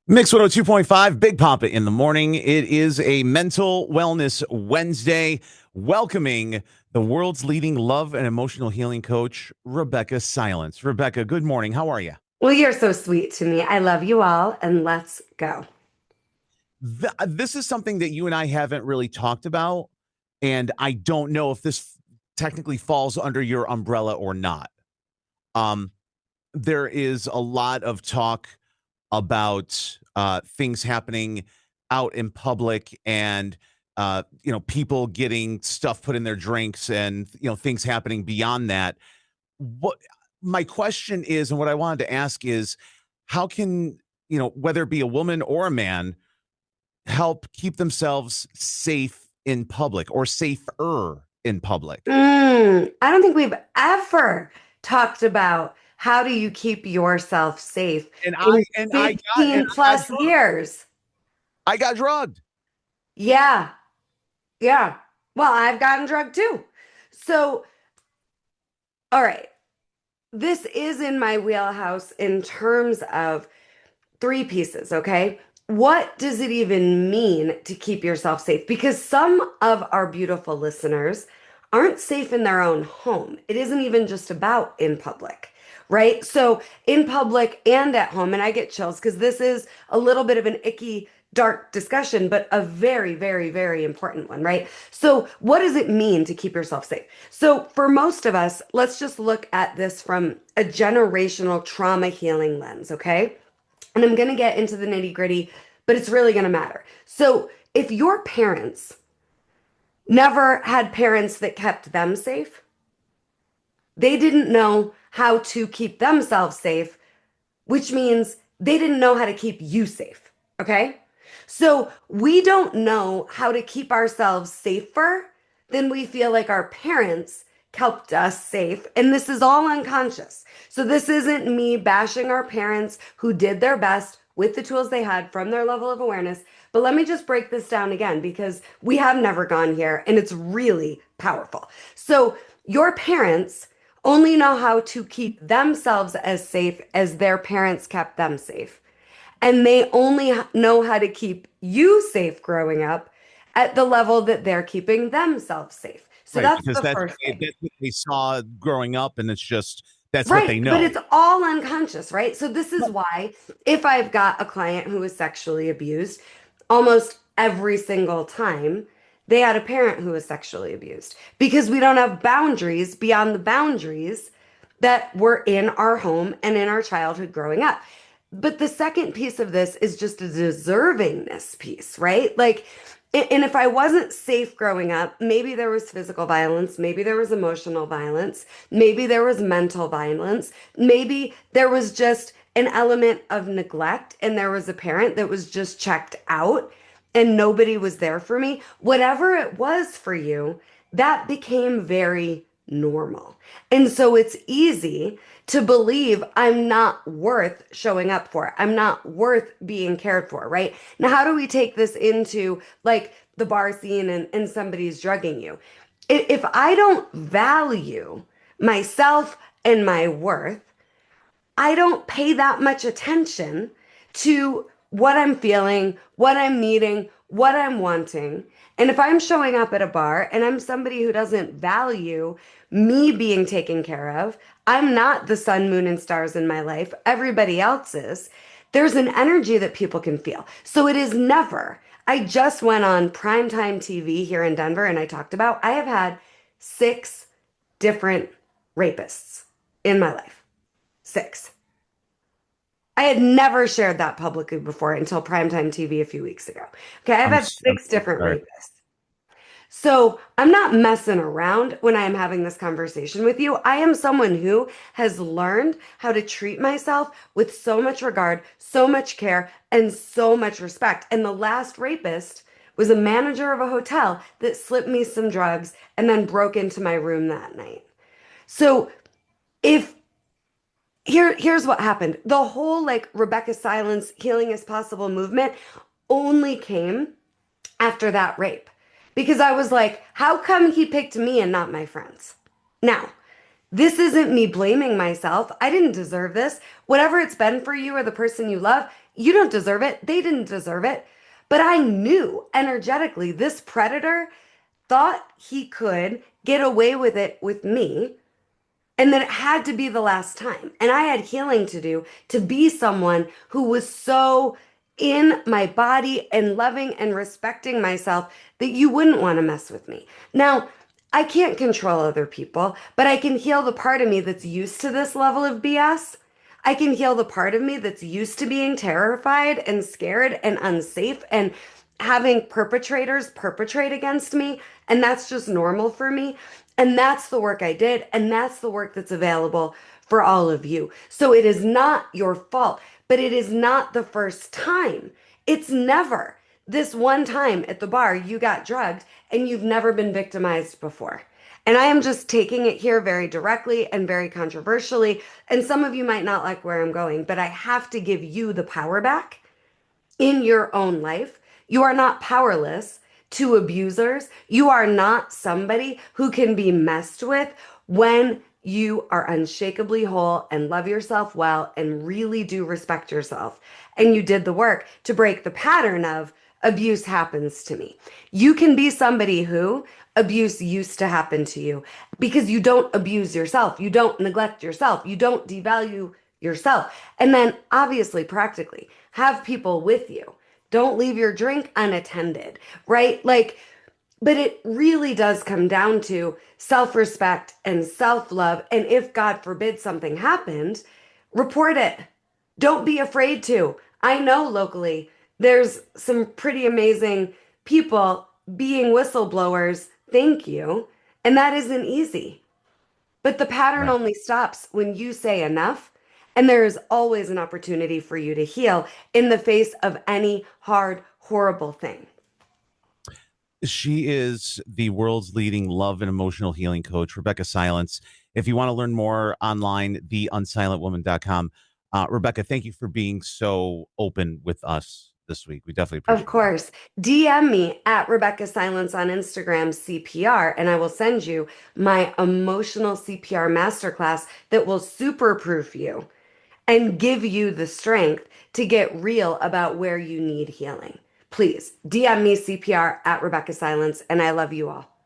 Mix 102.5, Big Papa in the morning. It is a mental wellness Wednesday, welcoming the world's leading love and emotional healing coach, Rebeccah Silence. Rebeccah, good morning. How are you? Well, you're so sweet to me. I love you all, and let's go. This is something that you and I haven't really talked about, and I don't know if this technically falls under your umbrella or not. Um, there is a lot of talk about things happening out in public and people getting stuff put in their drinks and things happening beyond that. What my question is, and what I wanted to ask is, how can whether it be a woman or a man help keep themselves safe in public or safer in public? I don't think we've ever talked about how do you keep yourself safe And I in and I got and 15 I got plus drugged. years. I got drugged. Yeah, yeah. Well, I've gotten drugged too. So, all right. This is in my wheelhouse in terms of three pieces, okay? What does it even mean to keep yourself safe? Because some of our beautiful listeners aren't safe in their own home. It isn't even just about in public, right? So, in public and at home, and I get chills because this is a little bit of an icky, dark discussion, but a very, very, very important one, right? So, what does it mean to keep yourself safe? So, for most of us, let's just look at this from a generational trauma healing lens, okay? And I'm going to get into the nitty gritty, but it's really going to matter. So, if your parents never had parents that kept them safe, they didn't know how to keep themselves safe, which means they didn't know how to keep you safe. Okay. So, we don't know how to keep ourselves safer than we feel like our parents kept us safe. And this is all unconscious. So, this isn't me bashing our parents who did their best with the tools they had from their level of awareness. But let me just break this down again because we have never gone here and it's really powerful. So, your parents only know how to keep themselves as safe as their parents kept them safe. And they only know how to keep you safe growing up at the level that they're keeping themselves safe. So Right, that's because the first thing. that's what they saw growing up, and it's just that's what Right, they but know. it's all unconscious, right? So this is why if I've got a client who was sexually abused, almost every single time they had a parent who was sexually abused because we don't have boundaries beyond the boundaries that were in our home and in our childhood growing up. But the second piece of this is just a deservingness piece, right? Like, and if I wasn't safe growing up, maybe there was physical violence, maybe there was emotional violence, maybe there was mental violence, maybe there was just an element of neglect and there was a parent that was just checked out and nobody was there for me. Whatever it was for you, that became very normal. And so it's easy to believe I'm not worth showing up for. I'm not worth being cared for, right? Now, how do we take this into like the bar scene and somebody's drugging you? If I don't value myself and my worth, I don't pay that much attention to what I'm feeling, what I'm needing, what I'm wanting. And if I'm showing up at a bar and I'm somebody who doesn't value me being taken care of, I'm not the sun, moon, and stars in my life. Everybody else is. There's an energy that people can feel. So it is never. I just went on primetime TV here in Denver and I talked about I have had six different rapists in my life. Six. I had never shared that publicly before until primetime TV a few weeks ago. Okay, I've had I'm six so different sorry. rapists. So I'm not messing around when I am having this conversation with you. I am someone who has learned how to treat myself with so much regard, so much care, and so much respect. And the last rapist was a manager of a hotel that slipped me some drugs and then broke into my room that night. So if here's what happened. The whole like Rebeccah Silence healing is possible movement only came after that rape because I was like, how come he picked me and not my friends? Now, this isn't me blaming myself. I didn't deserve this. Whatever it's been for you or the person you love, You don't deserve it. They didn't deserve it. But I knew energetically this predator thought he could get away with it with me, and then it had to be the last time. And I had healing to do to be someone who was so in my body and loving and respecting myself that you wouldn't want to mess with me. Now, I can't control other people, but I can heal the part of me that's used to this level of BS. I can heal the part of me that's used to being terrified and scared and unsafe and having perpetrators perpetrate against me. And that's just normal for me. And that's the work I did. And that's the work that's available for all of you. So it is not your fault, but it is not the first time. It's never this one time at the bar you got drugged and you've never been victimized before. And I am just taking it here very directly and very controversially. And some of you might not like where I'm going, but I have to give you the power back in your own life. You are not powerless to abusers. You are not somebody who can be messed with when you are unshakably whole and love yourself well and really do respect yourself. And you did the work to break the pattern of abuse happens to me. You can be somebody who abuse used to happen to you because you don't abuse yourself. You don't neglect yourself. You don't devalue yourself. And then obviously, practically, have people with you. Don't leave your drink unattended, right? Like, but it really does come down to self-respect and self-love. And if God forbid something happened, report it. Don't be afraid to. I know locally there's some pretty amazing people being whistleblowers. Thank you. And that isn't easy. But the pattern Right. only stops when you say enough, and there is always an opportunity for you to heal in the face of any hard, horrible thing. She is the world's leading love and emotional healing coach, Rebeccah Silence. If you want to learn more online, theunsilentwoman.com. Rebeccah, thank you for being so open with us this week. We definitely Of appreciate that. course, DM me at Rebeccah Silence on Instagram CPR, and I will send you my emotional CPR masterclass that will super proof you and give you the strength to get real about where you need healing. Please DM me CPR at Rebeccah Silence, and I love you all.